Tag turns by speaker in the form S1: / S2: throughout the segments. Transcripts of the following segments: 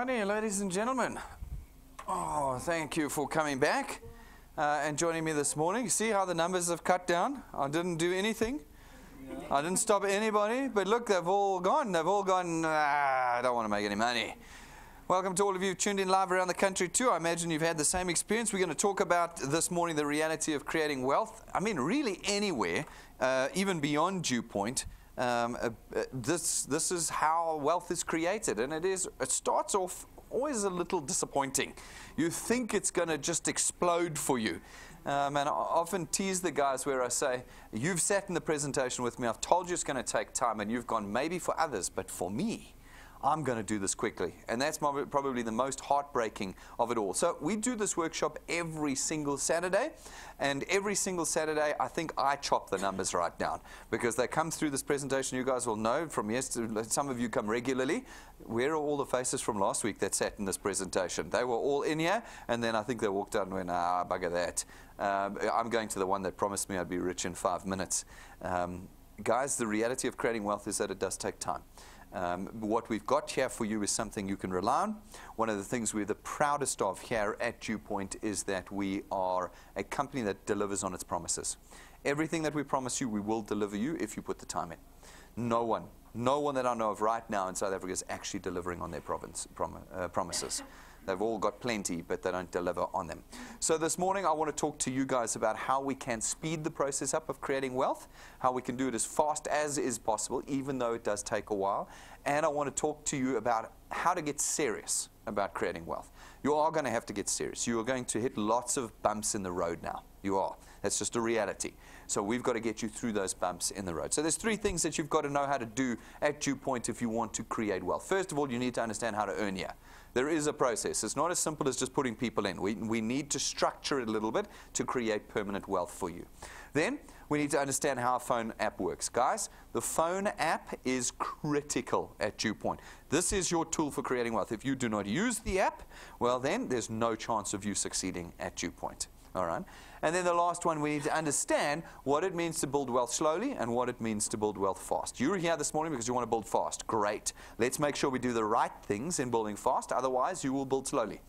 S1: Alrighty, ladies and gentlemen. Oh, thank you for coming back and joining me this morning. See how the numbers have cut down? I didn't do anything. I didn't stop anybody, but look, they've all gone. They've all gone, I don't want to make any money. Welcome to all of you tuned in live around the country too. I imagine you've had the same experience. We're going to talk about this morning the reality of creating wealth. I mean, really anywhere, even beyond DuePoint. This is how wealth is created, and it starts off always a little disappointing. You think it's going to just explode for you. And I often tease the guys where I say, you've sat in the presentation with me, I've told you it's going to take time, and you've gone, maybe for others, but for me, I'm going to do this quickly. And that's probably the most heartbreaking of it all. So we do this workshop every single Saturday. And every single Saturday, I think I chop the numbers right down. Because they come through this presentation, you guys will know from yesterday, some of you come regularly. Where are all the faces from last week that sat in this presentation? They were all in here. And then I think they walked out and went, bugger that. I'm going to the one that promised me I'd be rich in 5 minutes. Guys, the reality of creating wealth is that it does take time. What we've got here for you is something you can rely on. One of the things we're the proudest of here at DuePoint is that we are a company that delivers on its promises. Everything that we promise you, we will deliver you if you put the time in. No one that I know of right now in South Africa is actually delivering on their promises. They've all got plenty, but they don't deliver on them. So this morning, I want to talk to you guys about how we can speed the process up of creating wealth, how we can do it as fast as is possible, even though it does take a while. And I want to talk to you about how to get serious about creating wealth. You are going to have to get serious. You are going to hit lots of bumps in the road now. You are. That's just a reality. So we've got to get you through those bumps in the road. So there's 3 things that you've got to know how to do at DuePoint if you want to create wealth. First of all, you need to understand how to earn here. There is a process. It's not as simple as just putting people in. We need to structure it a little bit to create permanent wealth for you. Then we need to understand how a phone app works. Guys, the phone app is critical at DuePoint. This is your tool for creating wealth. If you do not use the app, well then there's no chance of you succeeding at DuePoint. All right. And then the last one, we need to understand what it means to build wealth slowly and what it means to build wealth fast. You're here this morning because you want to build fast. Great. Let's make sure we do the right things in building fast. Otherwise, you will build slowly.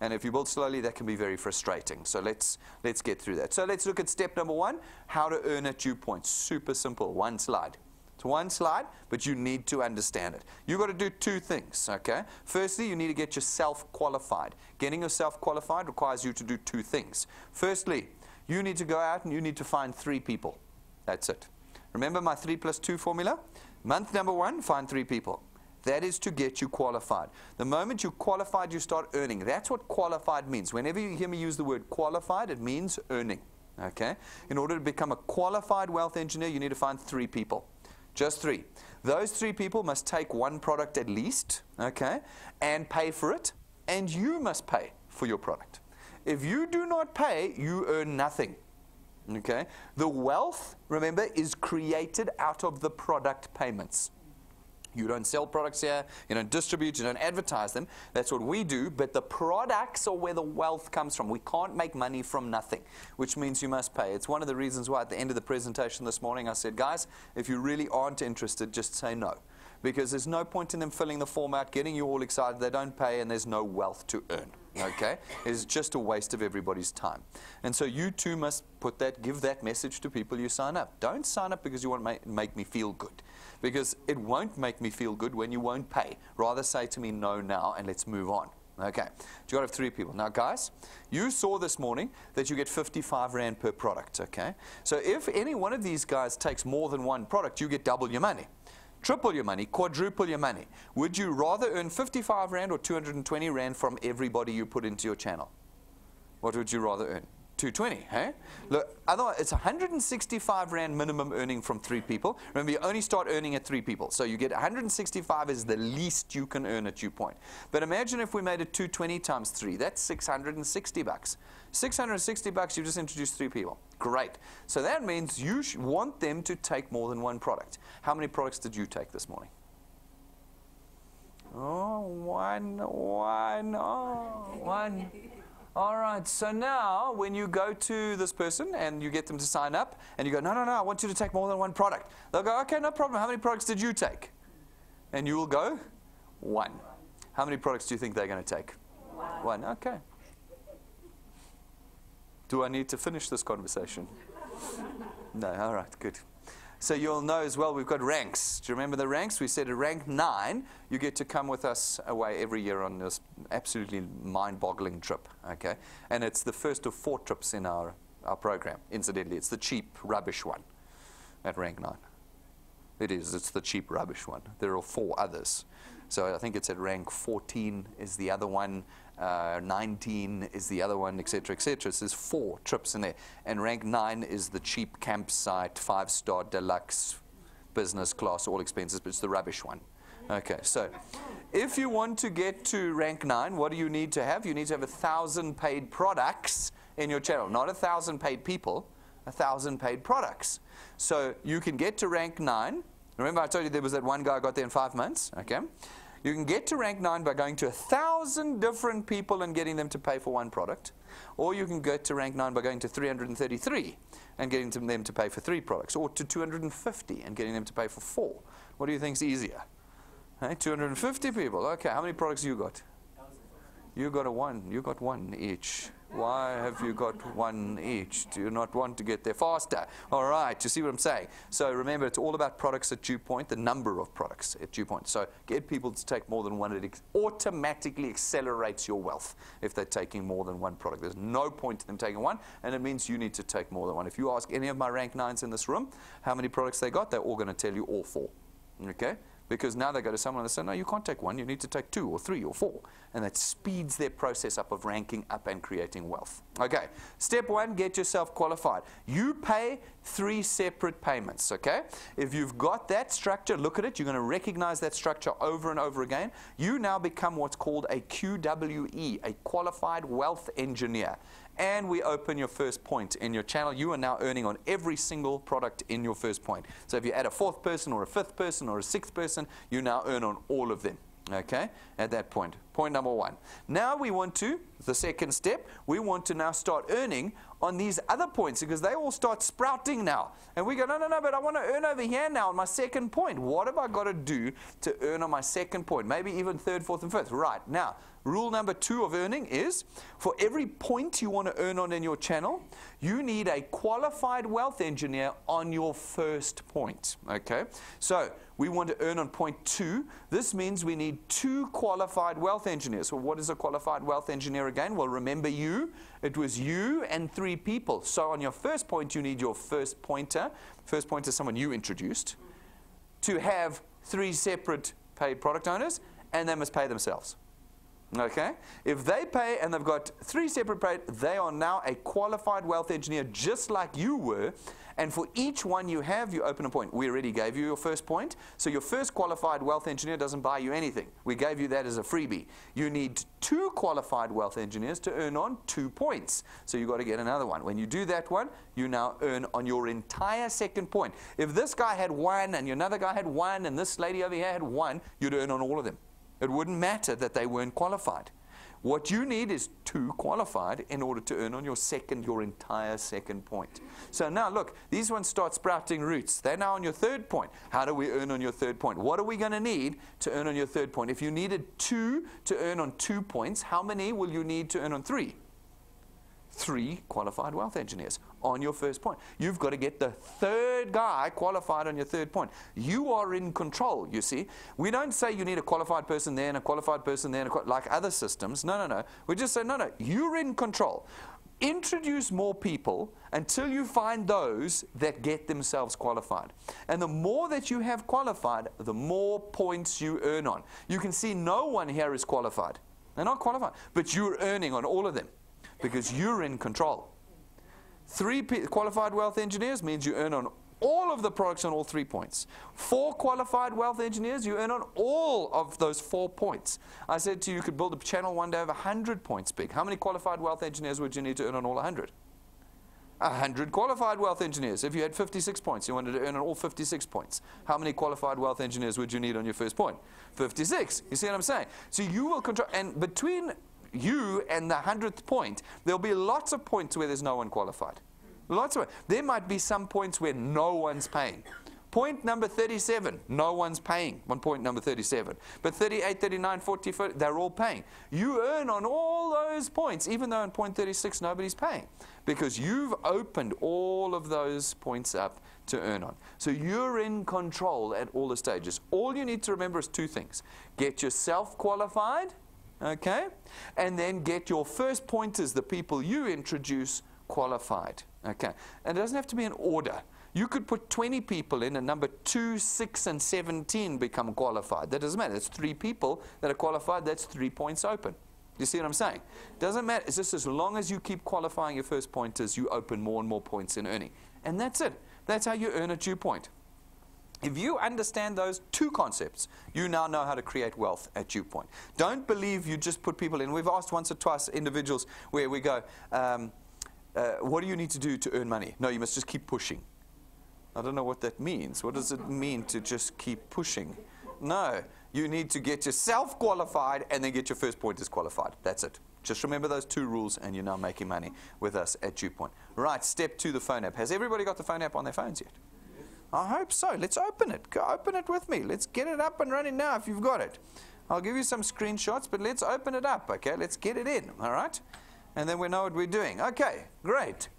S1: And if you build slowly, that can be very frustrating. So let's get through that. So let's look at step number 1, how to earn at DuePoint. Super simple. 1 slide. It's 1 slide, but you need to understand it. You've got to do 2 things, okay? Firstly, you need to get yourself qualified. Getting yourself qualified requires you to do 2 things. Firstly, you need to go out and you need to find 3 people. That's it. Remember my 3 + 2 formula? Month number 1, find 3 people. That is to get you qualified. The moment you're qualified, you start earning. That's what qualified means. Whenever you hear me use the word qualified, it means earning, okay? In order to become a qualified wealth engineer, you need to find 3 people. Just 3. Those 3 people must take 1 product at least, okay, and pay for it, and you must pay for your product. If you do not pay, you earn nothing, okay? The wealth, remember, is created out of the product payments. You don't sell products here, you don't distribute, you don't advertise them. That's what we do, but the products are where the wealth comes from. We can't make money from nothing, which means you must pay. It's one of the reasons why at the end of the presentation this morning I said, guys, if you really aren't interested, just say no. Because there's no point in them filling the form out, getting you all excited, they don't pay, and there's no wealth to earn. Okay? It's just a waste of everybody's time. And so you too must give that message to people you sign up. Don't sign up because you want to make me feel good. Because it won't make me feel good when you won't pay. Rather say to me no now and let's move on. Okay, you got to have 3 people. Now guys, you saw this morning that you get 55 Rand per product, okay? So if any one of these guys takes more than 1 product, you get double your money. Triple your money, quadruple your money. Would you rather earn 55 Rand or 220 Rand from everybody you put into your channel? What would you rather earn? 220, hey? Look, otherwise it's 165 Rand minimum earning from 3 people. Remember, you only start earning at 3 people. So you get 165 is the least you can earn at DuePoint. But imagine if we made it 220 times 3. That's 660 bucks. 660 bucks, you just introduced 3 people. Great. So that means you want them to take more than 1 product. How many products did you take this morning? Oh, 1. All right, so now when you go to this person and you get them to sign up and you go, no, I want you to take more than 1 product. They'll go, okay, no problem. How many products did you take? And you will go, 1. How many products do you think they're going to take? One. Okay. Do I need to finish this conversation? No. All right. Good. So you'll know as well, we've got ranks. Do you remember the ranks? We said at rank 9, you get to come with us away every year on this absolutely mind-boggling trip. Okay? And it's the first of 4 trips in our program. Incidentally, it's the cheap, rubbish one at rank 9. It is. It's the cheap, rubbish one. There are 4 others. So I think it's at rank 14 is the other one, 19 is the other one, etc., etc. So there's 4 trips in there. And rank 9 is the cheap campsite, 5-star deluxe, business class, all expenses, but it's the rubbish one. Okay, so if you want to get to rank 9, what do you need to have? You need to have 1,000 paid products in your channel. Not 1,000 paid people, 1,000 paid products. So you can get to rank 9. Remember I told you there was that one guy who got there in 5 months? Okay. You can get to rank 9 by going to 1,000 different people and getting them to pay for 1 product. Or you can get to rank 9 by going to 333 and getting them to pay for 3 products. Or to 250 and getting them to pay for 4. What do you think is easier? Hey, 250 people. Okay, how many products you got? You got 1. You got 1 each. Why have you got 1 each? Do you not want to get there faster? All right, you see what I'm saying? So remember, it's all about products at DuePoint, the number of products at DuePoint. So get people to take more than 1. It automatically accelerates your wealth if they're taking more than 1 product. There's no point in them taking 1, and it means you need to take more than 1. If you ask any of my rank 9s in this room how many products they got, they're all going to tell you all 4. Okay? Because now they go to someone and they say, no, you can't take 1, you need to take 2 or 3 or 4. And that speeds their process up of ranking up and creating wealth. Okay, step 1, get yourself qualified. You pay 3 separate payments, okay? If you've got that structure, look at it, you're going to recognize that structure over and over again. You now become what's called a QWE, a Qualified Wealth Engineer. And we open your first point in your channel. You are now earning on every single product in your first point. So if you add a 4th person or a 5th person or a 6th person, you now earn on all of them. Okay, at that point. Point number 1. Now we want to, the second step, we want to now start earning on these other points because they all start sprouting now. And we go, no, but I want to earn over here now on my second point. What have I got to do to earn on my second point? Maybe even 3rd, 4th, and 5th. Right, now, rule number 2 of earning is for every point you want to earn on in your channel, you need a qualified wealth engineer on your first point. Okay, so we want to earn on point 2. This means we need 2 qualified wealth engineers. So what is a qualified wealth engineer again? Well, remember you. It was you and 3 people. So on your first point, you need your first pointer. First pointer is someone you introduced. To have 3 separate paid product owners, and they must pay themselves. Okay? If they pay and they've got 3 separate paid, they are now a qualified wealth engineer just like you were. And for each one you have, you open a point. We already gave you your first point. So your first qualified wealth engineer doesn't buy you anything. We gave you that as a freebie. You need 2 qualified wealth engineers to earn on 2 points. So you've got to get another one. When you do that one, you now earn on your entire second point. If this guy had 1 and another guy had 1 and this lady over here had 1, you'd earn on all of them. It wouldn't matter that they weren't qualified. What you need is 2 qualified in order to earn on your entire second point. So now look, these ones start sprouting roots. They're now on your 3rd point. How do we earn on your 3rd point? What are we going to need to earn on your 3rd point? If you needed 2 to earn on 2 points, how many will you need to earn on 3? 3 qualified wealth engineers on your first point. You've got to get the 3rd guy qualified on your 3rd point. You are in control, you see. We don't say you need a qualified person there and a qualified person there, and like other systems. No. We just say, no, you're in control. Introduce more people until you find those that get themselves qualified. And the more that you have qualified, the more points you earn on. You can see no one here is qualified. They're not qualified, but you're earning on all of them. Because you're in control. 3 qualified wealth engineers means you earn on all of the products on all 3 points. 4 qualified wealth engineers, you earn on all of those 4 points. I said to you, you could build a channel one day of 100 points big. How many qualified wealth engineers would you need to earn on all 100? 100 qualified wealth engineers. If you had 56 points, you wanted to earn on all 56 points. How many qualified wealth engineers would you need on your first point? 56. You see what I'm saying? So you will control, and between you and the 100th point, there'll be lots of points where there's no one qualified. Lots of it. There might be some points where no one's paying. Point number 37, no one's paying on point number 37. But 38, 39, 40, 50, they're all paying. You earn on all those points, even though in point 36 nobody's paying, because you've opened all of those points up to earn on. So you're in control at all the stages. All you need to remember is two things. Get yourself qualified, okay? And then get your first pointers, the people you introduce, qualified, okay? And it doesn't have to be in order. You could put 20 people in, and number 2, 6, and 17 become qualified. That doesn't matter. That's 3 people that are qualified. That's 3 points open. You see what I'm saying? Doesn't matter. It's just as long as you keep qualifying your first pointers, you open more and more points in earning. And that's it. That's how you earn at DuePoint. If you understand those 2 concepts, you now know how to create wealth at DuePoint. Don't believe you just put people in. We've asked once or twice individuals where we go, what do you need to do to earn money? No, you must just keep pushing. I don't know what that means. What does it mean to just keep pushing? No, you need to get yourself qualified and then get your first pointers qualified. That's it. Just remember those 2 rules and you're now making money with us at DuePoint. Right, step 2, the phone app. Has everybody got the phone app on their phones yet? I hope so. Let's open it. Go open it with me. Let's get it up and running now if you've got it. I'll give you some screenshots, but let's open it up, okay? Let's get it in, all right? And then we know what we're doing. Okay, great.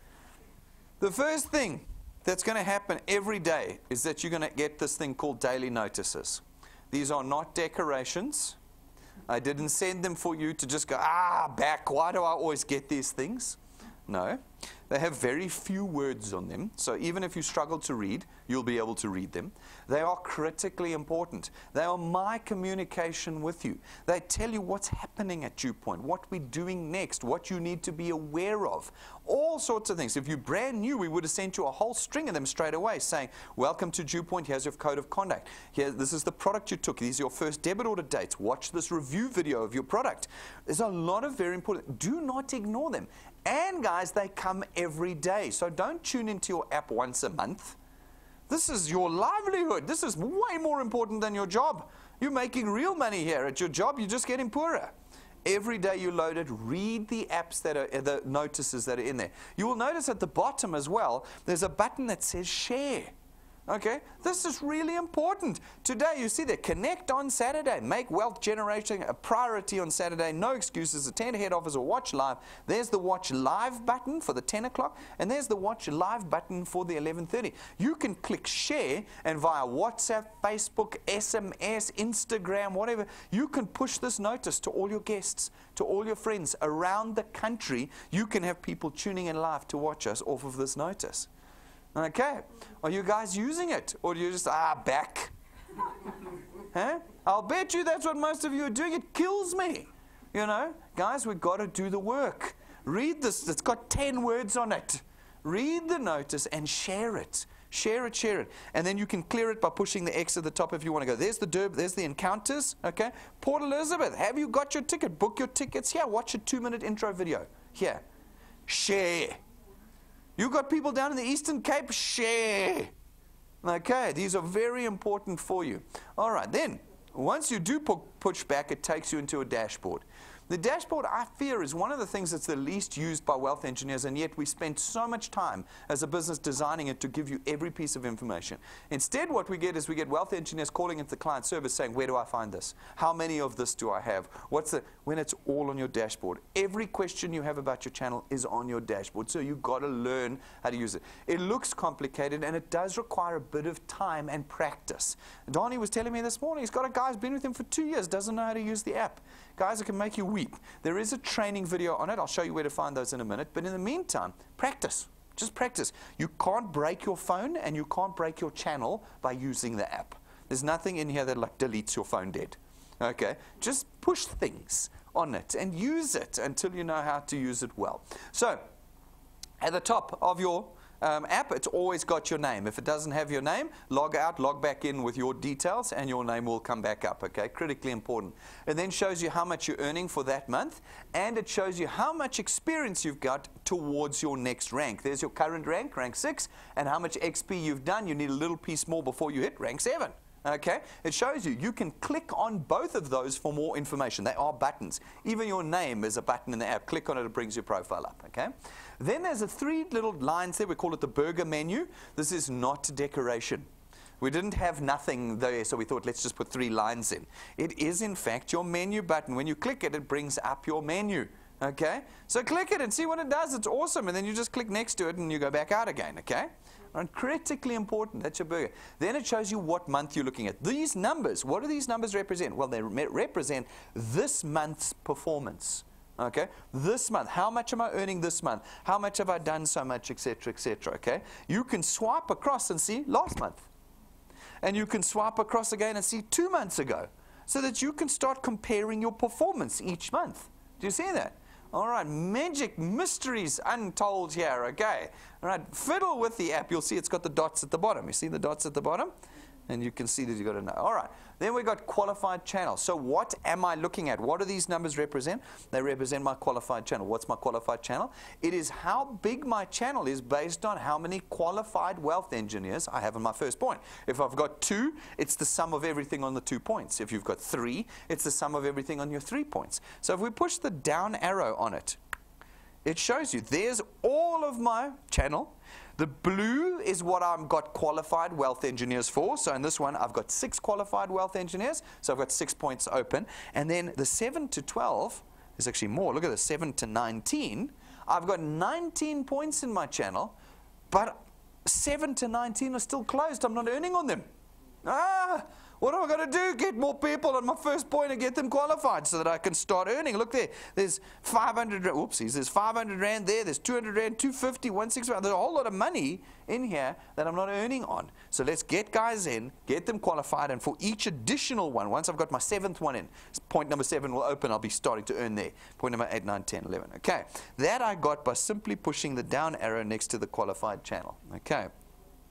S1: The first thing that's going to happen every day is that you're going to get this thing called daily notices. These are not decorations. I didn't send them for you to just go, back, why do I always get these things? No. They have very few words on them, so even if you struggle to read, you'll be able to read them. They are critically important. They are my communication with you. They tell you what's happening at DuePoint, what we're doing next, what you need to be aware of, all sorts of things. If you're brand new, we would have sent you a whole string of them straight away saying, welcome to DuePoint, here's your code of conduct. Here, this is the product you took, these are your first debit order dates, watch this review video of your product. There's a lot of very important, do not ignore them. And guys, they come every day. So don't tune into your app once a month. This is your livelihood. This is way more important than your job. You're making real money here. At your job, you're just getting poorer. Every day you load it, read the apps that are, the notices that are in there. You will notice at the bottom as well, there's a button that says share. Okay, this is really important. Today, you see that connect on Saturday. Make wealth generating a priority on Saturday. No excuses. Attend head office or watch live. There's the watch live button for the 10 o'clock, and there's the watch live button for the 11:30. You can click share, and via WhatsApp, Facebook, SMS, Instagram, whatever, you can push this notice to all your guests, to all your friends around the country. You can have people tuning in live to watch us off of this notice. Okay, are you guys using it? Or do you just, back? Huh? I'll bet you that's what most of you are doing. It kills me. You know, guys, we've got to do the work. Read this. It's got 10 words on it. Read the notice and share it. Share it, share it. And then you can clear it by pushing the X at the top if you want to go. There's the Derb, there's the encounters. Okay, Port Elizabeth, have you got your ticket? Book your tickets here. Watch a 2-minute intro video. Here. Share. You got people down in the Eastern Cape? Share. Okay, these are very important for you. All right, then, once you do push back, it takes you into a dashboard. The dashboard, I fear, is one of the things that's the least used by wealth engineers, and yet we spend so much time as a business designing it to give you every piece of information. Instead, what we get is we get wealth engineers calling into the client service saying, where do I find this? How many of this do I have? When it's all on your dashboard. Every question you have about your channel is on your dashboard, so you've got to learn how to use it. It looks complicated, and it does require a bit of time and practice. Donnie was telling me this morning, he's got a guy who's been with him for 2 years, doesn't know how to use the app. Guys, it can make you weep. There is a training video on it. I'll show you where to find those in a minute. But in the meantime, practice. Just practice. You can't break your phone and you can't break your channel by using the app. There's nothing in here that like deletes your phone dead. Okay? Just push things on it and use it until you know how to use it well. So, at the top of your app, it's always got your name. If it doesn't have your name, log out, log back in with your details, and your name will come back up, okay? Critically important. It then shows you how much you're earning for that month, and it shows you how much experience you've got towards your next rank. There's your current rank, rank 6, and how much XP you've done. You need a little piece more before you hit rank 7. Okay, it shows you. You can click on both of those for more information. They are buttons. Even your name is a button in the app. Click on it, it brings your profile up. Okay. Then there's 3 little lines there. We call it the burger menu. This is not decoration. We didn't have nothing there, so we thought, let's just put 3 lines in. It is, in fact, your menu button. When you click it, it brings up your menu. Okay? So click it and see what it does. It's awesome. And then you just click next to it and you go back out again. Okay? And critically important. That's your burger. Then it shows you what month you're looking at. These numbers, what do these numbers represent? Well, they represent this month's performance. Okay? This month. How much am I earning this month? How much have I done so much, etc., etc. Okay? You can swipe across and see last month. And you can swipe across again and see 2 months ago, so that you can start comparing your performance each month. Do you see that? All right, magic mysteries untold here, okay? All right, fiddle with the app. You'll see it's got the dots at the bottom. You see the dots at the bottom? And you can see that you've got to know. All right, then we've got qualified channel. So what am I looking at? What do these numbers represent? They represent my qualified channel. What's my qualified channel? It is how big my channel is based on how many qualified wealth engineers I have in my first point. If I've got 2, it's the sum of everything on the 2 points. If you've got 3, it's the sum of everything on your 3 points. So if we push the down arrow on it, it shows you there's all of my channel. The blue is what I've got qualified wealth engineers for. So in this one, I've got 6 qualified wealth engineers. So I've got 6 points open. And then the 7 to 12 is actually more. Look at this, 7 to 19. I've got 19 points in my channel, but 7 to 19 are still closed. I'm not earning on them. What am I going to do? Get more people on my first point and get them qualified so that I can start earning. Look there. There's 500, oopsies, there's 500 Rand there. There's 200 Rand, 250, 160. There's a whole lot of money in here that I'm not earning on. So let's get guys in, get them qualified, and for each additional one, once I've got my 7th one in, point number 7 will open, I'll be starting to earn there. Point number 8, 9, 10, 11. Okay. That I got by simply pushing the down arrow next to the qualified channel. Okay.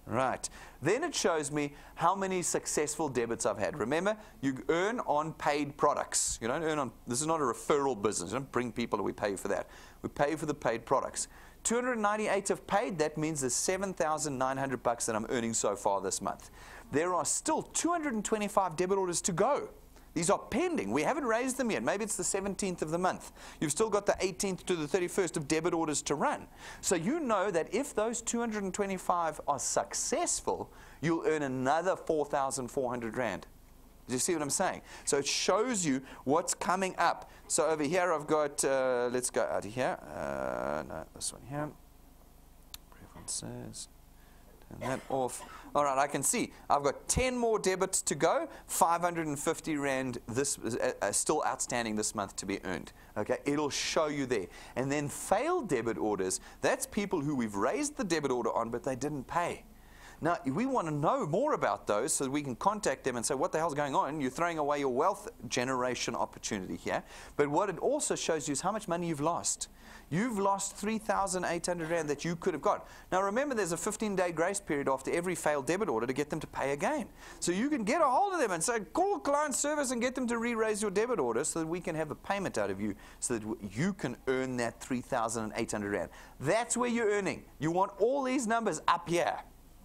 S1: Right. Then it shows me how many successful debits I've had. Remember, you earn on paid products. You don't earn on, this is not a referral business. You don't bring people and we pay for that. We pay for the paid products. 298 have paid. That means there's 7,900 bucks that I'm earning so far this month. There are still 225 debit orders to go. These are pending. We haven't raised them yet. Maybe it's the 17th of the month. You've still got the 18th to the 31st of debit orders to run. So you know that if those 225 are successful, you'll earn another 4,400 Rand. Do you see what I'm saying? So it shows you what's coming up. So over here I've got, let's go out of here. No, this one here. Preferences. Turn that off. All right, I can see I've got 10 more debits to go. 550 Rand this still outstanding this month to be earned. Okay, it'll show you there. And then failed debit orders, that's people who we've raised the debit order on, but they didn't pay. Now, we want to know more about those so that we can contact them and say, what the hell's going on? You're throwing away your wealth generation opportunity here. But what it also shows you is how much money you've lost. You've lost 3,800 Rand that you could have got. Now, remember, there's a 15-day grace period after every failed debit order to get them to pay again. So you can get a hold of them and say, call client service and get them to re-raise your debit order so that we can have a payment out of you so that you can earn that 3,800 Rand. That's where you're earning. You want all these numbers up here.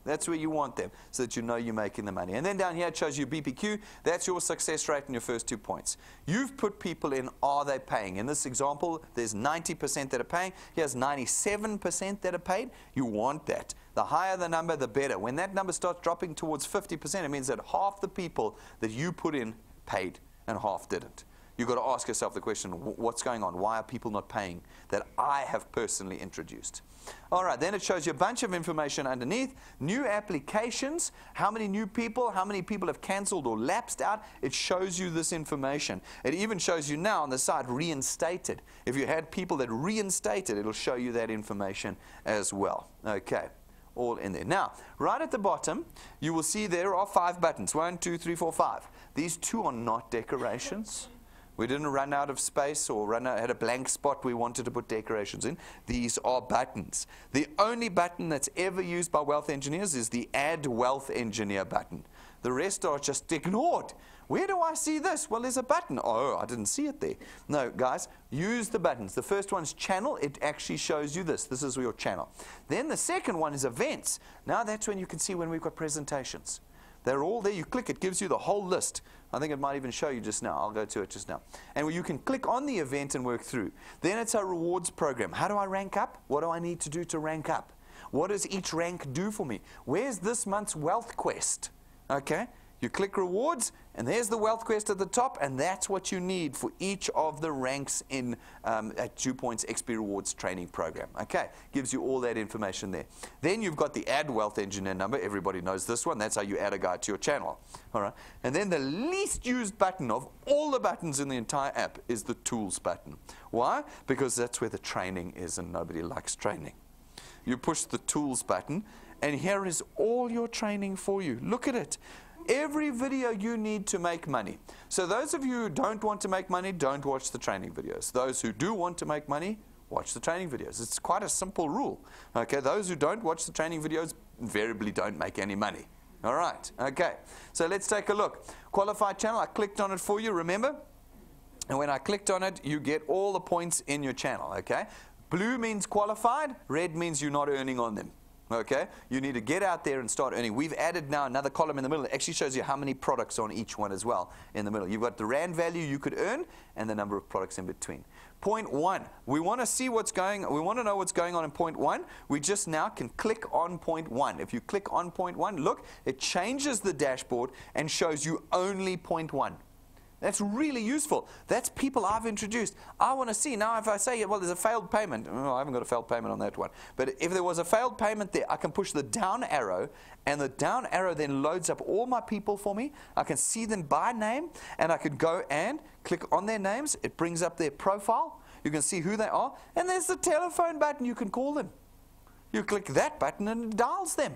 S1: That's where you want them, so that you know you're making the money. And then down here it shows you BPQ. That's your success rate in your first 2 points. You've put people in, are they paying? In this example, there's 90% that are paying. Here's 97% that are paid. You want that. The higher the number, the better. When that number starts dropping towards 50%, it means that half the people that you put in paid and half didn't. You've got to ask yourself the question, what's going on? Why are people not paying that I have personally introduced? All right, then it shows you a bunch of information underneath. New applications, how many new people, how many people have cancelled or lapsed out. It shows you this information. It even shows you now on the side reinstated. If you had people that reinstated, it'll show you that information as well. Okay, all in there. Now, right at the bottom, you will see there are 5 buttons. 1, 2, 3, 4, 5. These 2 are not decorations. We didn't run out of space or had a blank spot we wanted to put decorations in. These are buttons. The only button that's ever used by wealth engineers is the Add Wealth Engineer button. The rest are just ignored. Where do I see this? Well, there's a button. Oh, I didn't see it there. No, guys, use the buttons. The first one's channel. It actually shows you this. This is your channel. Then the second one is events. Now that's when you can see when we've got presentations. They're all there. You click, it gives you the whole list. I think it might even show you just now. I'll go to it just now. And you can click on the event and work through. Then it's a rewards program. How do I rank up? What do I need to do to rank up? What does each rank do for me? Where's this month's wealth quest? Okay? You click rewards, and there's the wealth quest at the top, and that's what you need for each of the ranks in at DuePoint's XP Rewards training program. Okay, gives you all that information there. Then you've got the Add Wealth Engineer number. Everybody knows this one. That's how you add a guy to your channel. All right, and then the least used button of all the buttons in the entire app is the Tools button. Why? Because that's where the training is, and nobody likes training. You push the Tools button, and here is all your training for you. Look at it. Every video you need to make money. So those of you who don't want to make money, don't watch the training videos. Those who do want to make money, watch the training videos. It's quite a simple rule. Okay, those who don't watch the training videos invariably don't make any money. All right, okay. So let's take a look. Qualified channel, I clicked on it for you, remember? And when I clicked on it, you get all the points in your channel, okay? Blue means qualified, red means you're not earning on them. Okay, you need to get out there and start earning. We've added now another column in the middle. It actually shows you how many products on each one as well in the middle. You've got the rand value you could earn and the number of products in between. Point 1, we want to see what's going, we want to know what's going on in point 1. We just now can click on point 1. If you click on point 1, look, it changes the dashboard and shows you only point 1. That's really useful. That's people I've introduced. I want to see. Now if I say, well, there's a failed payment. Oh, I haven't got a failed payment on that one. But if there was a failed payment there, I can push the down arrow, and the down arrow then loads up all my people for me. I can see them by name, and I can go and click on their names. It brings up their profile. You can see who they are. And there's the telephone button. You can call them. You click that button, and it dials them.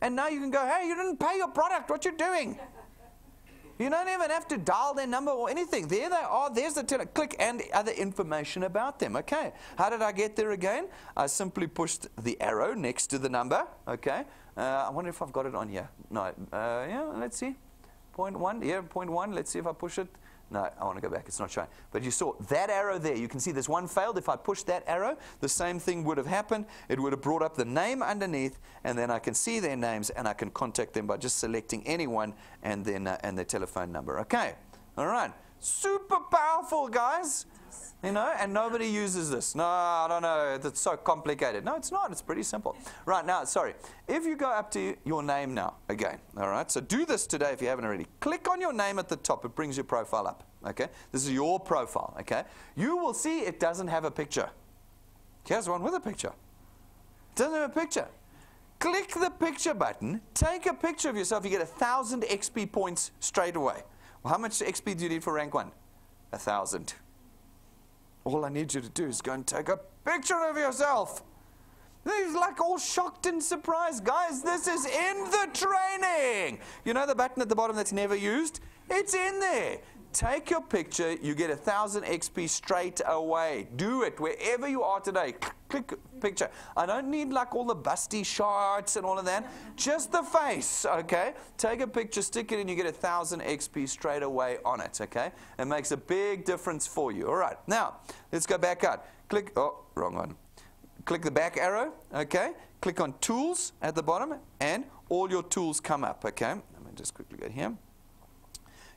S1: And now you can go, hey, you didn't pay your product. What you doing? You don't even have to dial their number or anything. There they are. There's the click and other information about them. Okay. How did I get there again? I simply pushed the arrow next to the number. Okay. I wonder if I've got it on here. No. Yeah, let's see. Point 1. Yeah, point 1. Let's see if I push it. No, I want to go back. It's not showing. But you saw that arrow there. You can see there's one failed. If I pushed that arrow, the same thing would have happened. It would have brought up the name underneath, and then I can see their names, and I can contact them by just selecting anyone and then and their telephone number. Okay. All right. Super powerful, guys. You know, and nobody uses this. No, I don't know. It's so complicated. No, it's not. It's pretty simple. Right, now, sorry. If you go up to your name now, again, all right? So do this today if you haven't already. Click on your name at the top. It brings your profile up, okay? This is your profile, okay? You will see it doesn't have a picture. Here's one with a picture. It doesn't have a picture. Click the picture button. Take a picture of yourself. You get 1,000 XP points straight away. Well, how much XP do you need for rank 1? 1,000. All I need you to do is go and take a picture of yourself. He's like all shocked and surprised. Guys, this is in the training. You know the button at the bottom that's never used? It's in there. Take your picture. You get 1,000 XP straight away. Do it wherever you are today. Click picture. I don't need like all the busty shots and all of that. Just the face, okay? Take a picture, stick it in, you get 1,000 XP straight away on it, okay? It makes a big difference for you. All right, now, let's go back out. Click, oh, wrong one. Click the back arrow, okay? Click on Tools at the bottom, and all your tools come up, okay? Let me just quickly go here.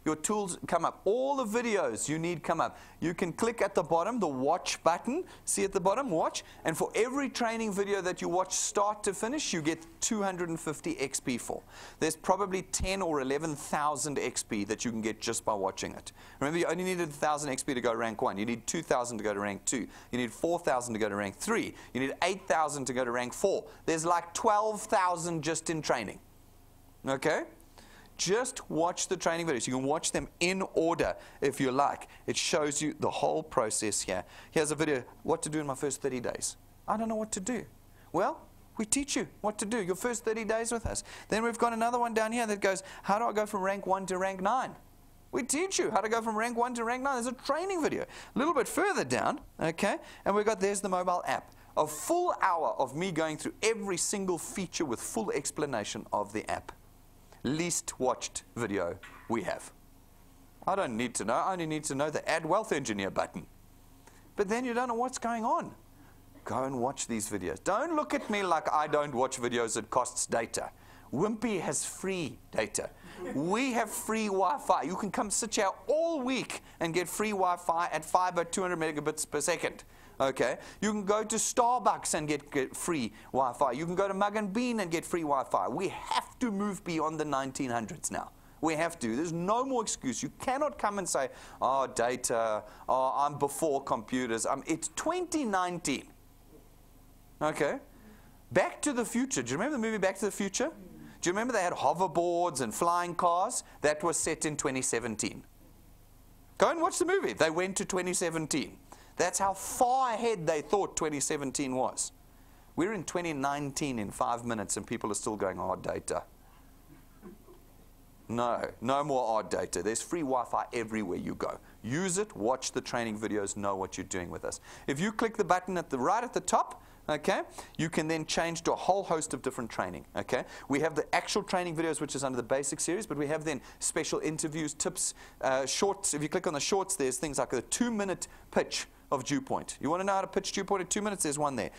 S1: Your tools come up. All the videos you need come up. You can click at the bottom, the watch button. See at the bottom, watch. And for every training video that you watch start to finish, you get 250 XP for. There's probably 10 or 11,000 XP that you can get just by watching it. Remember, you only needed 1,000 XP to go to rank 1. You need 2,000 to go to rank 2. You need 4,000 to go to rank 3. You need 8,000 to go to rank 4. There's like 12,000 just in training. Okay? Just watch the training videos. You can watch them in order if you like. It shows you the whole process here. Here's a video, what to do in my first 30 days. I don't know what to do. Well, we teach you what to do your first 30 days with us. Then we've got another one down here that goes, how do I go from rank 1 to rank 9? We teach you how to go from rank 1 to rank 9. There's a training video. A little bit further down, okay, and we've got, there's the mobile app. A full hour of me going through every single feature with full explanation of the app. Least watched video we have. I don't need to know. I only need to know the Add Wealth Engineer button. But then you don't know what's going on. Go and watch these videos. Don't look at me like I don't watch videos that costs data. Wimpy has free data. We have free Wi-Fi. You can come sit here all week and get free Wi-Fi at fiber 200 megabits per second. Okay, you can go to Starbucks and get free Wi-Fi. You can go to Mug and Bean and get free Wi-Fi. We have have to move beyond the 1900s now. We have to. There's no more excuse. You cannot come and say, oh, data, oh, I'm before computers. It's 2019. Okay? Back to the Future. Do you remember the movie Back to the Future? Do you remember they had hoverboards and flying cars? That was set in 2017. Go and watch the movie. They went to 2017. That's how far ahead they thought 2017 was. We're in 2019 in 5 minutes and people are still going, oh, data. No more odd data. There's free Wi-Fi everywhere you go. Use it, watch the training videos, know what you're doing with us. If you click the button right at the top, okay, you can then change to a whole host of different training, okay? We have the actual training videos, which is under the basic series, but we have then special interviews, tips, shorts. If you click on the shorts, there's things like a 2-minute pitch of DuePoint. You want to know how to pitch DuePoint in 2 minutes? There's one there.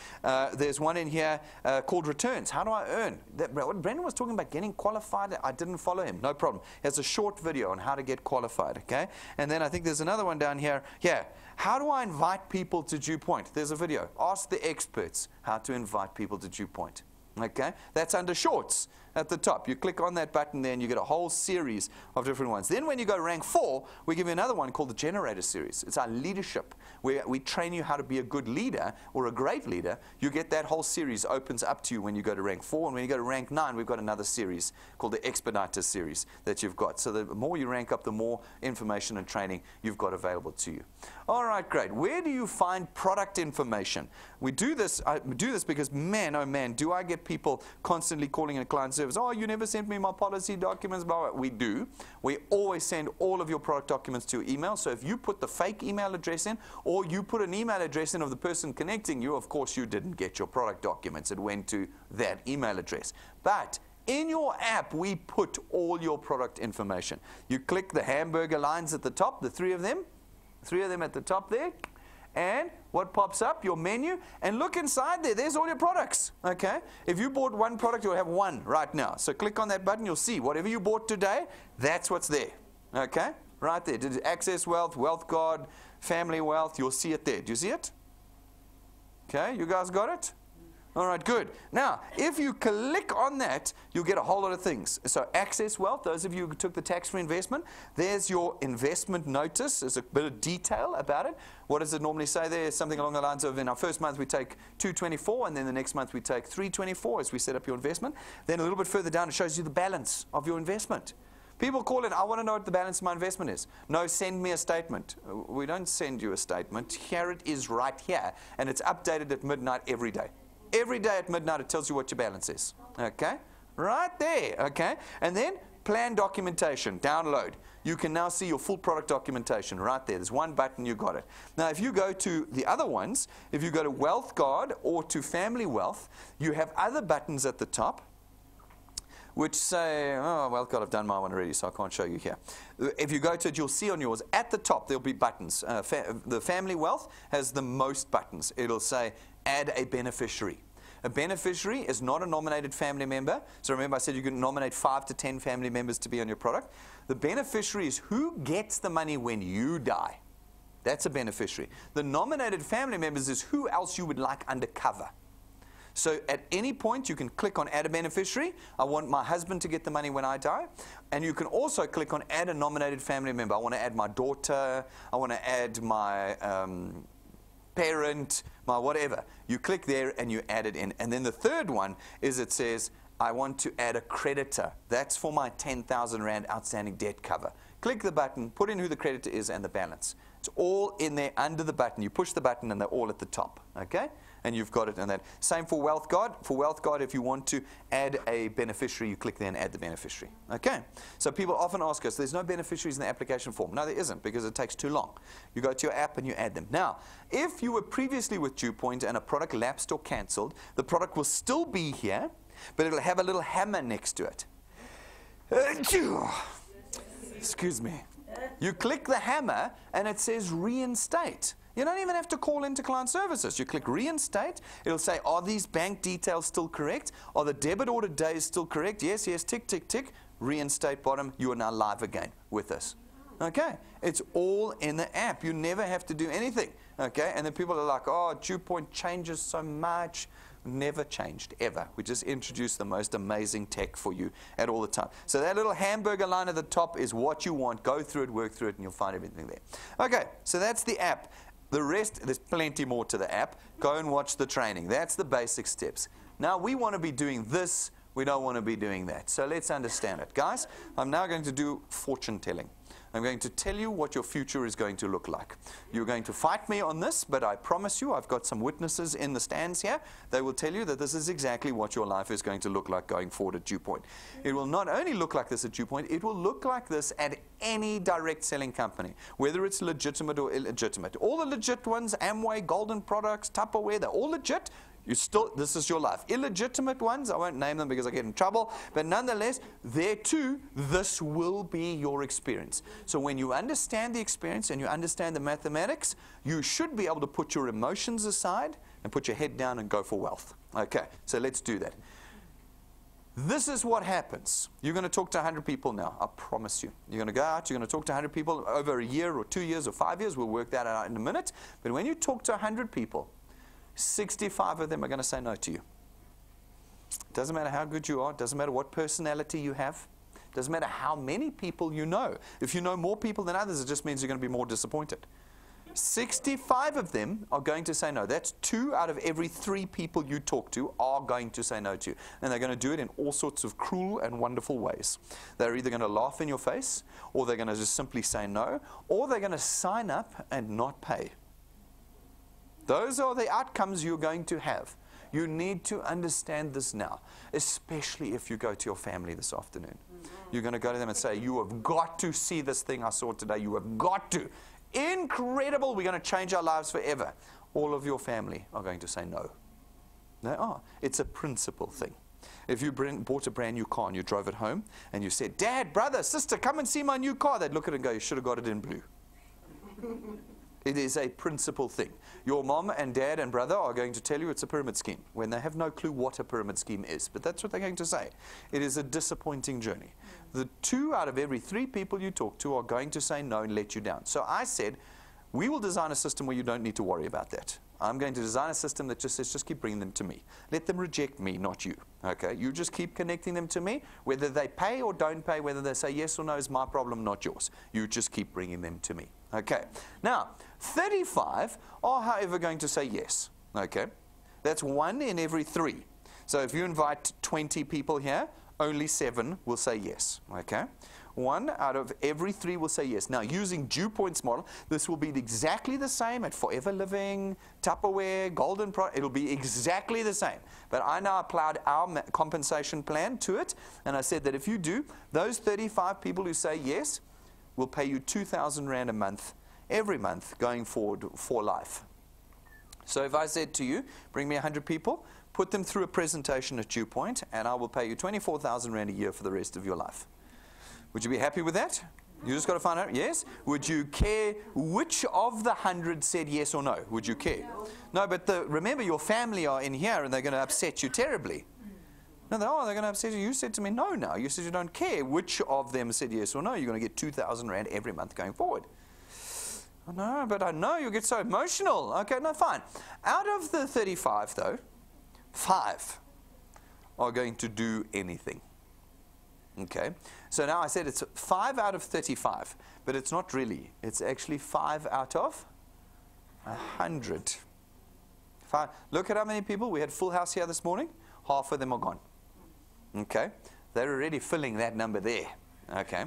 S1: There's one in here called Returns. How do I earn? What Brendan was talking about getting qualified, I didn't follow him. No problem. He has a short video on how to get qualified, okay? And then I think there's another one down here. Yeah. How do I invite people to DuePoint? There's a video. Ask the experts how to invite people to DuePoint. Okay? That's under Shorts at the top. You click on that button there and you get a whole series of different ones. Then when you go rank 4, we give you another one called the Generator Series. It's our leadership, where we train you how to be a good leader or a great leader. You get that whole series opens up to you when you go to rank 4. And when you go to rank 9, we've got another series called the Expediter Series that you've got. So the more you rank up, the more information and training you've got available to you. All right, great. Where do you find product information? We do this, I do this because, man, oh man, do I get people constantly calling in a client service, oh, you never sent me my policy documents, blah, blah. We do. We always send all of your product documents to your email. So if you put the fake email address in, or you put an email address in of the person connecting you, of course you didn't get your product documents. It went to that email address. But in your app, we put all your product information. You click the hamburger lines at the top, the three of them at the top there. And what pops up? Your menu. And look inside there. There's all your products. Okay? If you bought one product, you'll have one right now. So click on that button. You'll see whatever you bought today, that's what's there. Okay? Right there. Did Access Wealth, Wealth Guard, Family Wealth. You'll see it there. Do you see it? Okay? You guys got it? All right, good. Now, if you click on that, you'll get a whole lot of things. So Access Wealth, those of you who took the tax-free investment, there's your investment notice. There's a bit of detail about it. What does it normally say there? Something along the lines of, in our first month we take $224, and then the next month we take $324 as we set up your investment. Then a little bit further down, it shows you the balance of your investment. People call it, I want to know what the balance of my investment is. No, send me a statement. We don't send you a statement. Here it is right here, and it's updated at midnight every day. Every day at midnight, it tells you what your balance is. Okay? Right there. Okay? And then plan documentation, download. You can now see your full product documentation right there. There's one button, you got it. Now, if you go to the other ones, if you go to Wealth Guard or to Family Wealth, you have other buttons at the top which say, oh, Wealth Guard, I've done my one already, so I can't show you here. If you go to it, you'll see on yours, at the top, there'll be buttons. The Family Wealth has the most buttons. It'll say, add a beneficiary. A beneficiary is not a nominated family member. So remember I said you can nominate 5 to 10 family members to be on your product. The beneficiary is who gets the money when you die. That's a beneficiary. The nominated family members is who else you would like undercover. So at any point you can click on add a beneficiary. I want my husband to get the money when I die. And you can also click on add a nominated family member. I want to add my daughter. I want to add my parent, my whatever. You click there and you add it in. And then the third one is it says, I want to add a creditor. That's for my 10,000 Rand outstanding debt cover. Click the button, put in who the creditor is and the balance. It's all in there under the button. You push the button and they're all at the top. Okay? And you've got it in that. Same for Wealth Guard. For Wealth Guard, if you want to add a beneficiary, you click there and add the beneficiary. Okay? So people often ask us, there's no beneficiaries in the application form. No, there isn't, because it takes too long. You go to your app and you add them. Now, if you were previously with DuePoint and a product lapsed or cancelled, the product will still be here, but it'll have a little hammer next to it. Excuse me. You click the hammer and it says reinstate. You don't even have to call into client services. You click reinstate. It'll say, are these bank details still correct? Are the debit order days still correct? Yes, yes, tick, tick, tick. Reinstate bottom. You are now live again with us. Okay? It's all in the app. You never have to do anything. Okay? And then people are like, oh, DuePoint changes so much. never changed, ever. We just introduced the most amazing tech for you at all the time. So that little hamburger line at the top is what you want. Go through it, work through it, and you'll find everything there. Okay, so that's the app. The rest, there's plenty more to the app. Go and watch the training. That's the basic steps. Now, we want to be doing this. We don't want to be doing that. So let's understand it. Guys, I'm now going to do fortune telling. I'm going to tell you what your future is going to look like. You're going to fight me on this, but I promise you, I've got some witnesses in the stands here. They will tell you that this is exactly what your life is going to look like going forward at DuePoint. It will not only look like this at DuePoint, it will look like this at any direct selling company, whether it's legitimate or illegitimate. All the legit ones, Amway, Golden Products, Tupperware, they're all legit. This is your life. Illegitimate ones, I won't name them because I get in trouble, but nonetheless, there too, this will be your experience. So when you understand the experience and you understand the mathematics, you should be able to put your emotions aside and put your head down and go for wealth. Okay, so let's do that. This is what happens. You're going to talk to 100 people now, I promise you. You're going to go out, you're going to talk to 100 people over a year or 2 years or 5 years. We'll work that out in a minute. But when you talk to 100 people, 65 of them are going to say no to you. Doesn't matter how good you are. Doesn't matter what personality you have. Doesn't matter how many people you know. If you know more people than others, it just means you're going to be more disappointed. 65 of them are going to say no. That's 2 out of every 3 people you talk to are going to say no to you. And they're going to do it in all sorts of cruel and wonderful ways. They're either going to laugh in your face, or they're going to just simply say no, or they're going to sign up and not pay. Those are the outcomes you're going to have. You need to understand this now, especially if you go to your family this afternoon. You're going to go to them and say, you have got to see this thing I saw today. You have got to. Incredible. We're going to change our lives forever. All of your family are going to say no. They are. It's a principle thing. If you bought a brand new car and you drove it home and you said, Dad, brother, sister, come and see my new car, they'd look at it and go, you should have got it in blue. It is a principle thing. Your mom and dad and brother are going to tell you it's a pyramid scheme when they have no clue what a pyramid scheme is. But that's what they're going to say. It is a disappointing journey. The 2 out of every 3 people you talk to are going to say no and let you down. So I said, we will design a system where you don't need to worry about that. I'm going to design a system that just says, just keep bringing them to me. Let them reject me, not you. Okay? You just keep connecting them to me. Whether they pay or don't pay, whether they say yes or no is my problem, not yours. You just keep bringing them to me. Okay? Now, 35 are, however, going to say yes. Okay? That's 1 in every 3. So if you invite 20 people here, only 7 will say yes. Okay? 1 out of every 3 will say yes. Now, using DuePoint's model, this will be exactly the same at Forever Living, Tupperware, Golden Pro. It'll be exactly the same. But I now applied our compensation plan to it, and I said that if you do, those 35 people who say yes will pay you 2,000 Rand a month, every month, going forward for life. So if I said to you, bring me 100 people, put them through a presentation at DuePoint, and I will pay you 24,000 Rand a year for the rest of your life. Would you be happy with that? You just got to find out, yes? Would you care which of the 100 said yes or no? Would you care? No, but remember, your family are in here, and they're going to upset you terribly. No, they're going to upset you. You said to me no now. You said you don't care which of them said yes or no. You're going to get 2,000 Rand every month going forward. Oh, no, but I know you get so emotional. Okay, no, fine. Out of the 35, though, 5 are going to do anything. Okay, so now I said it's 5 out of 35, but it's not really. It's actually 5 out of 100. Look at how many people. We had full house here this morning. Half of them are gone. Okay, they're already filling that number there. Okay,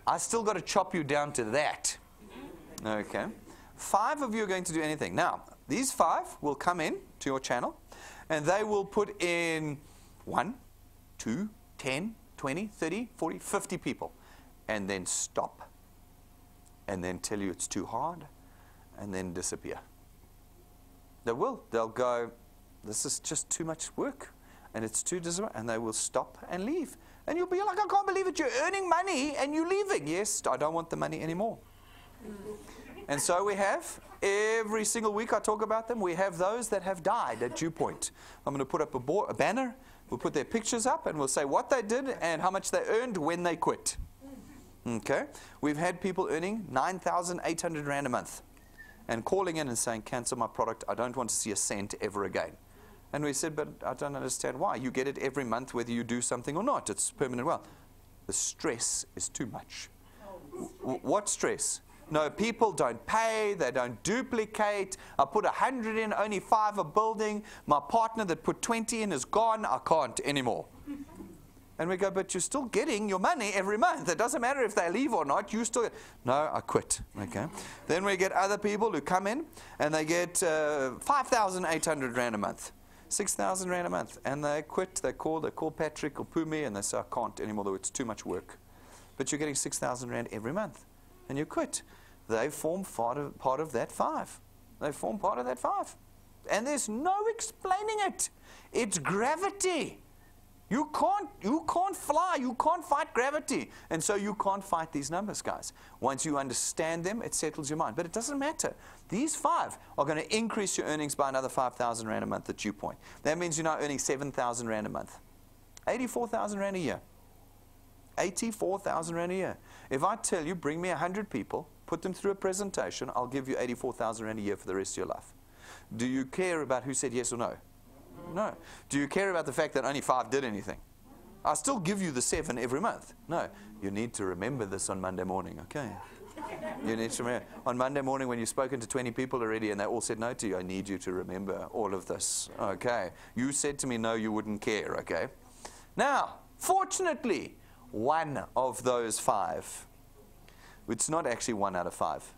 S1: I still got to chop you down to that. Okay, 5 of you are going to do anything. Now, these 5 will come in to your channel, and they will put in 1, 2, 10, 20, 30, 40, 50 people, and then stop, and then tell you it's too hard, and then disappear. They will. They'll go, this is just too much work, and it's too disappointing, and they will stop and leave. And you'll be like, I can't believe it, you're earning money, and you're leaving. Yes, I don't want the money anymore. And so we have, every single week I talk about them, we have those that have died at DuePoint. I'm going to put up a banner. We'll put their pictures up, and we'll say what they did and how much they earned when they quit. Okay? We've had people earning 9,800 Rand a month and calling in and saying, cancel my product. I don't want to see a cent ever again. And we said, but I don't understand why. You get it every month whether you do something or not. It's permanent wealth. The stress is too much. What stress? No, people don't pay, they don't duplicate. I put 100 in, only 5 are building. My partner that put 20 in is gone, I can't anymore. And we go, but you're still getting your money every month. It doesn't matter if they leave or not, you still get. No, I quit. Okay. Then we get other people who come in and they get 5,800 Rand a month, 6,000 Rand a month. And they quit, they call Patrick or Pumi and they say, I can't anymore, though it's too much work. But you're getting 6,000 Rand every month. And you quit. They form part of that 5. They form part of that 5. And there's no explaining it. It's gravity. You can't fly. You can't fight gravity. And so you can't fight these numbers, guys. Once you understand them, it settles your mind. But it doesn't matter. These 5 are going to increase your earnings by another 5,000 Rand a month at DuePoint. That means you're now earning 7,000 Rand a month. 84,000 Rand a year. 84,000 Rand a year. If I tell you, bring me 100 people, put them through a presentation, I'll give you 84,000 Rand a year for the rest of your life. Do you care about who said yes or no? No. Do you care about the fact that only 5 did anything? I still give you the 7 every month. No. You need to remember this on Monday morning, okay? You need to remember. On Monday morning when you've spoken to 20 people already and they all said no to you, I need you to remember all of this, okay? You said to me no, you wouldn't care, okay? Now, fortunately, 1 of those 5, it's not actually 1 out of 5.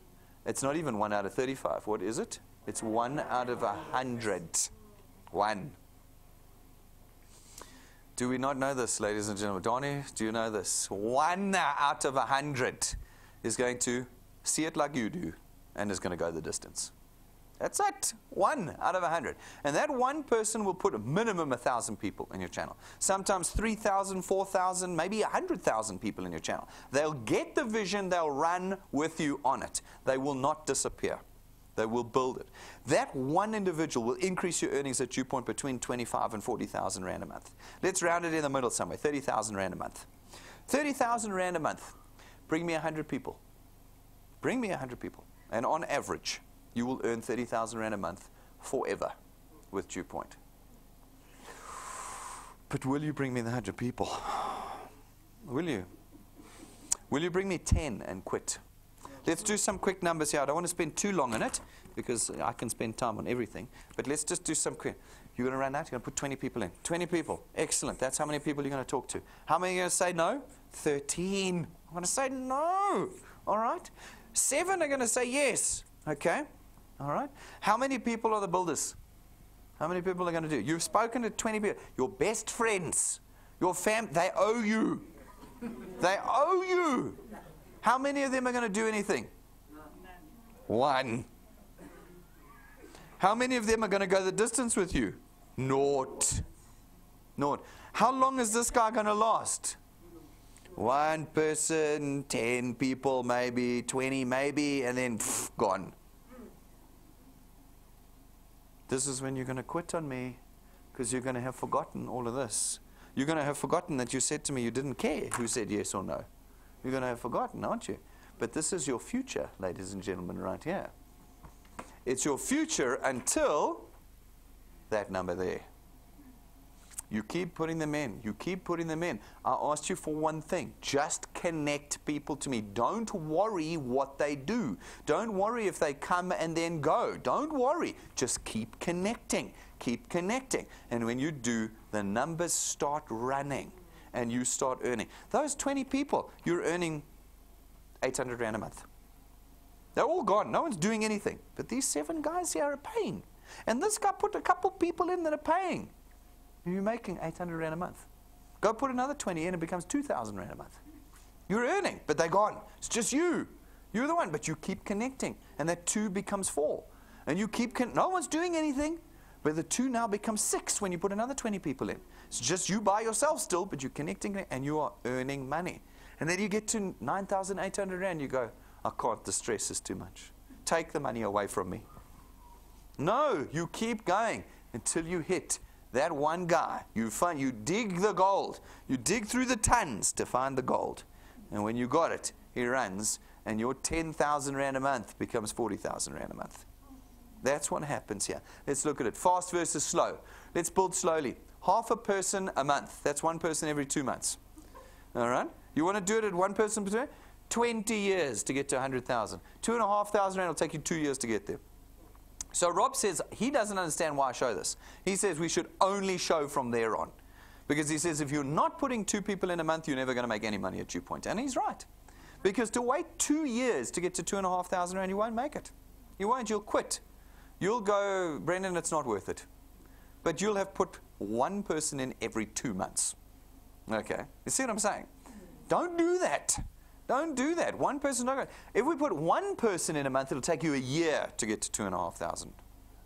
S1: It's not even 1 out of 35. What is it? It's 1 out of 100. 1. Do we not know this, ladies and gentlemen? Donnie, do you know this? 1 out of 100 is going to see it like you do and is going to go the distance. That's it. 1 out of 100. And that one person will put a minimum 1,000 people in your channel. Sometimes 3,000, 4,000, maybe 100,000 people in your channel. They'll get the vision. They'll run with you on it. They will not disappear. They will build it. That one individual will increase your earnings at DuePoint between 25 and 40,000 Rand a month. Let's round it in the middle somewhere, 30,000 Rand a month. 30,000 Rand a month. Bring me 100 people. Bring me 100 people. And on average, you will earn 30,000 Rand a month forever with DuePoint. But will you bring me the 100 people? Will you? Will you bring me 10 and quit? Let's do some quick numbers here. I don't want to spend too long on it because I can spend time on everything. But let's just do some quick. You're going to run out. You're going to put 20 people in. 20 people. Excellent. That's how many people you're going to talk to. How many are going to say no? 13. I'm going to say no. All right. 7 are going to say yes. Okay. All right. How many people are the builders? How many people are going to do? You've spoken to 20 people. Your best friends. Your they owe you. They owe you. How many of them are going to do anything? 1. How many of them are going to go the distance with you? 0. How long is this guy going to last? 1 person, 10 people, maybe 20, maybe, and then gone. This is when you're going to quit on me because you're going to have forgotten all of this. You're going to have forgotten that you said to me you didn't care who said yes or no. You're going to have forgotten, aren't you? But this is your future, ladies and gentlemen, right here. It's your future until that number there. You keep putting them in. You keep putting them in. I asked you for one thing. Just connect people to me. Don't worry what they do. Don't worry if they come and then go. Don't worry. Just keep connecting. Keep connecting. And when you do, the numbers start running. And you start earning. Those 20 people, you're earning 800 Rand a month. They're all gone. No one's doing anything. But these 7 guys here are paying. And this guy put a couple people in that are paying. You're making 800 Rand a month. Go put another 20 in, it becomes 2,000 Rand a month. You're earning, but they're gone. It's just you. You're the one, but you keep connecting. And that 2 becomes 4. And you keep, no one's doing anything. But the 2 now becomes 6 when you put another 20 people in. It's just you by yourself still, but you're connecting and you are earning money. And then you get to 9,800 Rand, you go, I can't, the stress is too much. Take the money away from me. No, you keep going until you hit that one guy. You dig the gold. You dig through the tons to find the gold. And when you got it, he runs, and your 10,000 Rand a month becomes 40,000 Rand a month. That's what happens here. Let's look at it. Fast versus slow. Let's build slowly. Half a person a month. That's one person every 2 months. All right? You want to do it at one person per day? 20 years to get to 100,000. 2,500 rand will take you 2 years to get there. So Rob says he doesn't understand why I show this. He says we should only show from there on. Because he says if you're not putting 2 people in a month, you're never going to make any money at DuePoint. And he's right. Because to wait 2 years to get to 2,500 rand, you won't make it. You won't. You'll quit. You'll go, Brendan, it's not worth it. But you'll have put one person in every 2 months. Okay. You see what I'm saying? Don't do that. Don't do that. One person, not going. If we put one person in a month, it'll take you a year to get to 2,500.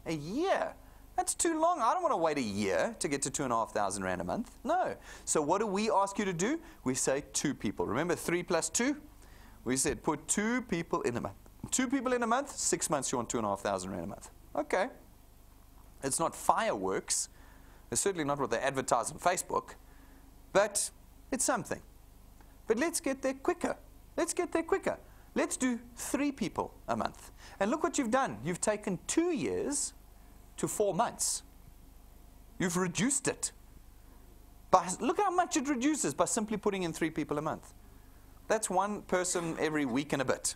S1: A year. That's too long. I don't want to wait a year to get to 2,500 rand a month. No. So what do we ask you to do? We say 2 people. Remember 3 plus 2? We said put 2 people in a month. 2 people in a month, 6 months you want 2,500 rand a month. Okay. It's not fireworks. It's certainly not what they advertise on Facebook. But it's something. But let's get there quicker. Let's get there quicker. Let's do 3 people a month. And look what you've done. You've taken 2 years to 4 months. You've reduced it. Look how much it reduces by simply putting in 3 people a month. That's one person every week and a bit.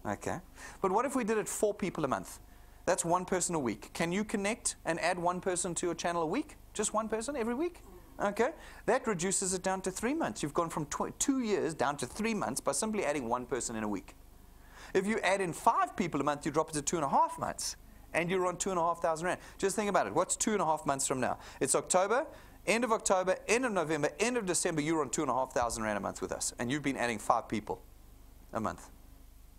S1: Okay. But what if we did it 4 people a month? That's 1 person a week. Can you connect and add 1 person to your channel a week? Just 1 person every week? Okay. That reduces it down to 3 months. You've gone from 2 years down to 3 months by simply adding 1 person in a week. If you add in 5 people a month, you drop it to 2.5 months. And you're on 2,500 rand. Just think about it. What's 2.5 months from now? It's October, end of November, end of December, you're on 2,500 rand a month with us. And you've been adding 5 people a month.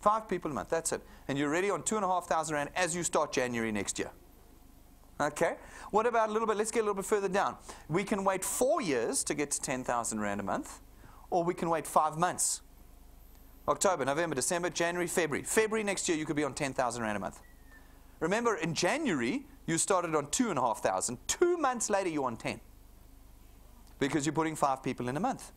S1: 5 people a month, that's it. And you're already on 2,500 rand as you start January next year. Okay? What about a little bit, let's get a little bit further down. We can wait 4 years to get to 10,000 rand a month, or we can wait 5 months. October, November, December, January, February. February next year, you could be on 10,000 rand a month. Remember, in January, you started on 2,500. 2 months later, you're on 10. Because you're putting 5 people in a month.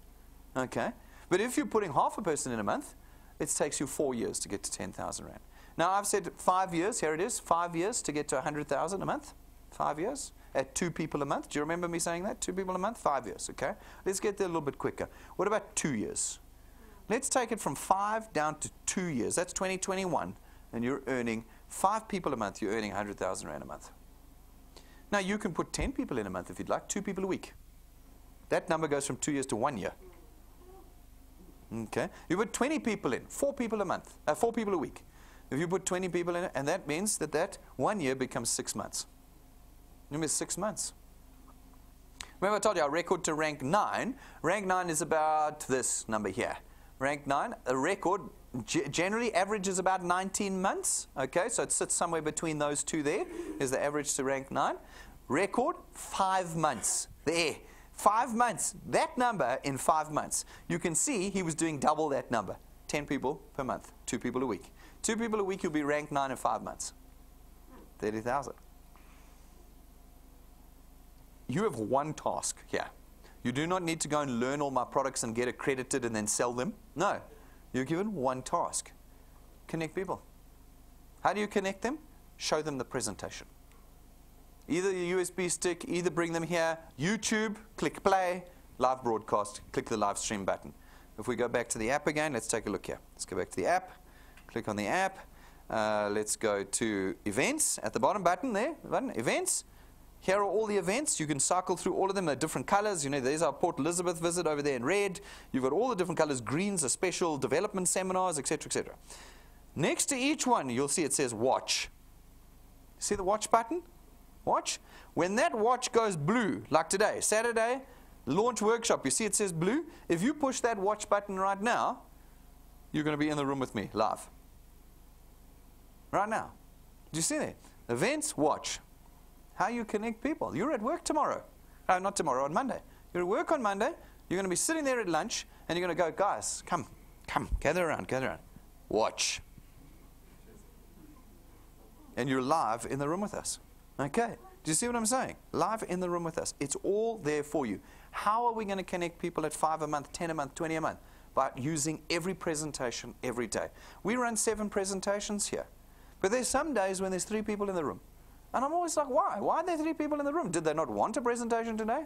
S1: Okay? But if you're putting half a person in a month, it takes you 4 years to get to 10,000 rand. Now, I've said 5 years. Here it is. 5 years to get to 100,000 a month. 5 years. At 2 people a month. Do you remember me saying that? 2 people a month? 5 years. Okay? Let's get there a little bit quicker. What about 2 years? Let's take it from 5 down to 2 years. That's 2021. And you're earning 5 people a month. You're earning 100,000 rand a month. Now, you can put 10 people in a month if you'd like. 2 people a week. That number goes from 2 years to 1 year. Okay. You put 20 people in, 4 people a month, 4 people a week. If you put 20 people in, and that means that 1 year becomes 6 months. Remember, 6 months. Remember I told you our record to rank 9. Rank 9 is about this number here. Rank 9, a record generally averages about 19 months. Okay, so it sits somewhere between those two there, is the average to rank 9. Record, 5 months. There. 5 months, that number in 5 months. You can see he was doing double that number. 10 people per month, 2 people a week. 2 people a week, you'll be ranked 9 in 5 months. 30,000. You have one task here. You do not need to go and learn all my products and get accredited and then sell them. No. You're given one task. Connect people. How do you connect them? Show them the presentation. Either the USB stick, either bring them here, YouTube, click play, live broadcast, click the live stream button. If we go back to the app again, let's take a look here. Let's go back to the app, click on the app. Let's go to events, at the bottom button there, events. Here are all the events. You can cycle through all of them. They're different colors. You know, there's our Port Elizabeth visit over there in red. You've got all the different colors. Greens are special development seminars, etc., etc. Next to each one, you'll see it says watch. See the watch button? Watch. When that watch goes blue, like today, Saturday, launch workshop, you see it says blue? If you push that watch button right now, you're going to be in the room with me, live. Right now. Do you see that? Events, watch. How you connect people. You're at work tomorrow. Not tomorrow, on Monday. You're at work on Monday. You're going to be sitting there at lunch, and you're going to go, guys, come, gather around. Watch. And you're live in the room with us. Okay. Do you see what I'm saying? Live in the room with us. It's all there for you. How are we going to connect people at 5 a month, 10 a month, 20 a month? By using every presentation every day. We run 7 presentations here. But there's some days when there's 3 people in the room. And I'm always like, why? Why are there 3 people in the room? Did they not want a presentation today?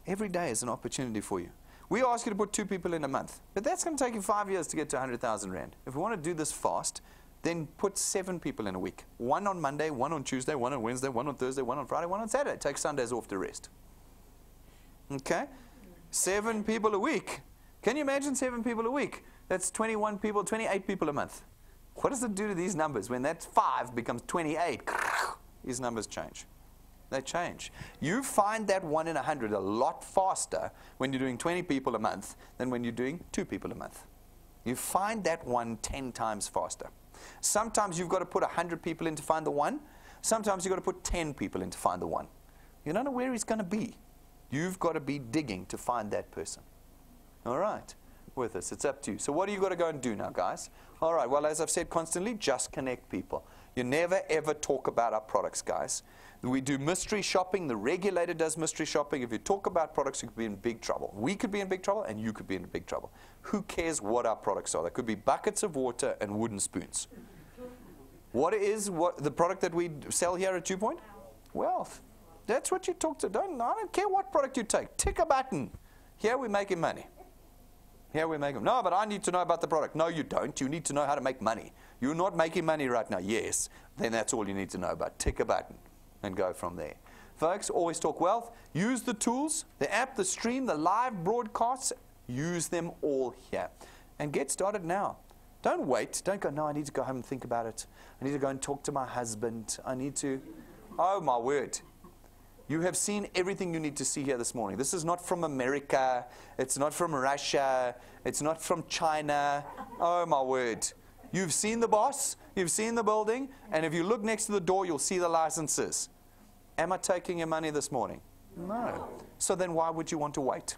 S1: Every day is an opportunity for you. We ask you to put 2 people in a month. But that's going to take you 5 years to get to 100,000 Rand. If we want to do this fast, then put 7 people in a week. 1 on Monday, 1 on Tuesday, 1 on Wednesday, 1 on Thursday, 1 on Friday, 1 on Saturday. Take Sundays off to rest. Okay? 7 people a week. Can you imagine 7 people a week? That's 21 people, 28 people a month. What does it do to these numbers when that 5 becomes 28? These numbers change. They change. You find that 1 in 100 a lot faster when you're doing 20 people a month than when you're doing 2 people a month. You find that 1 10 times faster. Sometimes you've got to put 100 people in to find the 1. Sometimes you've got to put 10 people in to find the 1. You don't know where he's going to be. You've got to be digging to find that person. All right? With us. It's up to you. So what do you got to go and do now, guys? All right. Well, as I've said constantly, just connect people. You never, ever talk about our products, guys. We do mystery shopping. The regulator does mystery shopping. If you talk about products, you could be in big trouble. We could be in big trouble, and you could be in big trouble. Who cares what our products are? They could be buckets of water and wooden spoons. What is the product that we sell here at DuePoint? Wealth. That's what you talk to. I don't care what product you take. Tick a button. Here we're making money. Here we make them. No, but I need to know about the product. No, you don't. You need to know how to make money. You're not making money right now. Yes. Then that's all you need to know about. Tick a button and go from there. Folks, always talk wealth. Use the tools, the app, the stream, the live broadcasts. Use them all here. And get started now. Don't wait. Don't go, no, I need to go home and think about it. I need to go and talk to my husband. I need to. Oh, my word. You have seen everything you need to see here this morning. This is not from America. It's not from Russia. It's not from China. Oh, my word. You've seen the boss. You've seen the building. And if you look next to the door, you'll see the licenses. Am I taking your money this morning? No. So then why would you want to wait?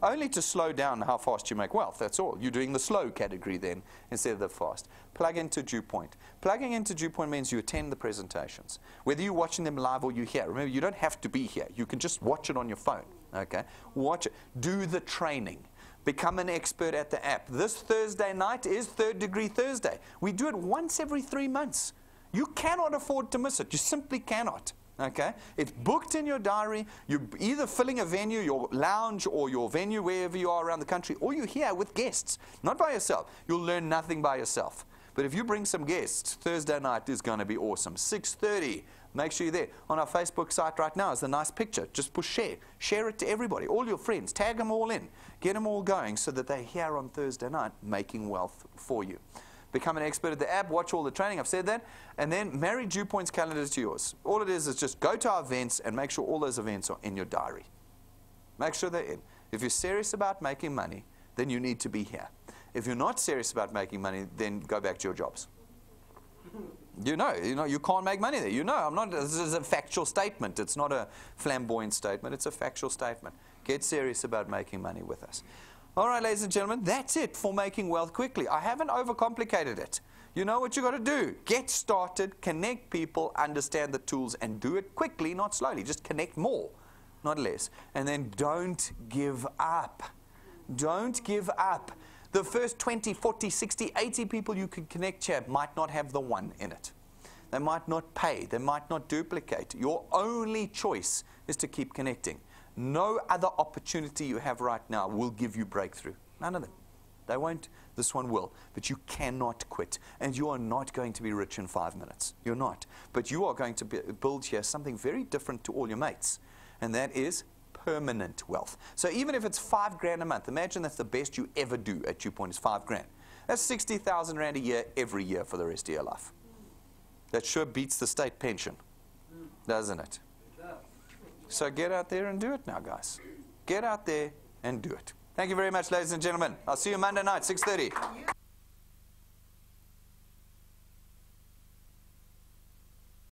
S1: Only to slow down how fast you make wealth. That's all. You're doing the slow category then instead of the fast. Plug into DuePoint. Plugging into DuePoint means you attend the presentations. Whether you're watching them live or you're here. Remember, you don't have to be here. You can just watch it on your phone. Okay? Watch it. Do the training. Become an expert at the app. This Thursday night is Third Degree Thursday. We do it once every 3 months. You cannot afford to miss it. You simply cannot. Okay? It's booked in your diary. You're either filling a venue, your lounge, or your venue wherever you are around the country, or you're here with guests, not by yourself. You'll learn nothing by yourself. But if you bring some guests, Thursday night is going to be awesome. 6:30. Make sure you're there. On our Facebook site right now is a nice picture. Just push share. Share it to everybody, all your friends. Tag them all in. Get them all going so that they're here on Thursday night making wealth for you. Become an expert at the app, watch all the training, I've said that, and then marry DuePoint's calendar to yours. All it is just go to our events and make sure all those events are in your diary. Make sure they're in. If you're serious about making money, then you need to be here. If you're not serious about making money, then go back to your jobs. You know, you can't make money there. You know, this is a factual statement. It's not a flamboyant statement. It's a factual statement. Get serious about making money with us. All right, ladies and gentlemen, that's it for making wealth quickly. I haven't overcomplicated it. You know what you got to do. Get started, connect people, understand the tools, and do it quickly, not slowly. Just connect more, not less. And then don't give up. Don't give up. The first 20, 40, 60, 80 people you can connect here might not have the 1 in it. They might not pay. They might not duplicate. Your only choice is to keep connecting. No other opportunity you have right now will give you breakthrough. None of them. They won't. This one will. But you cannot quit. And you are not going to be rich in 5 minutes. You're not. But you are going to build here something very different to all your mates. And that is permanent wealth. So even if it's 5 grand a month, imagine that's the best you ever do at DuePoint is 5 grand. That's 60,000 Rand a year every year for the rest of your life. That sure beats the state pension, doesn't it? So get out there and do it now, guys. Get out there and do it. Thank you very much, ladies and gentlemen. I'll see you Monday night, 6:30.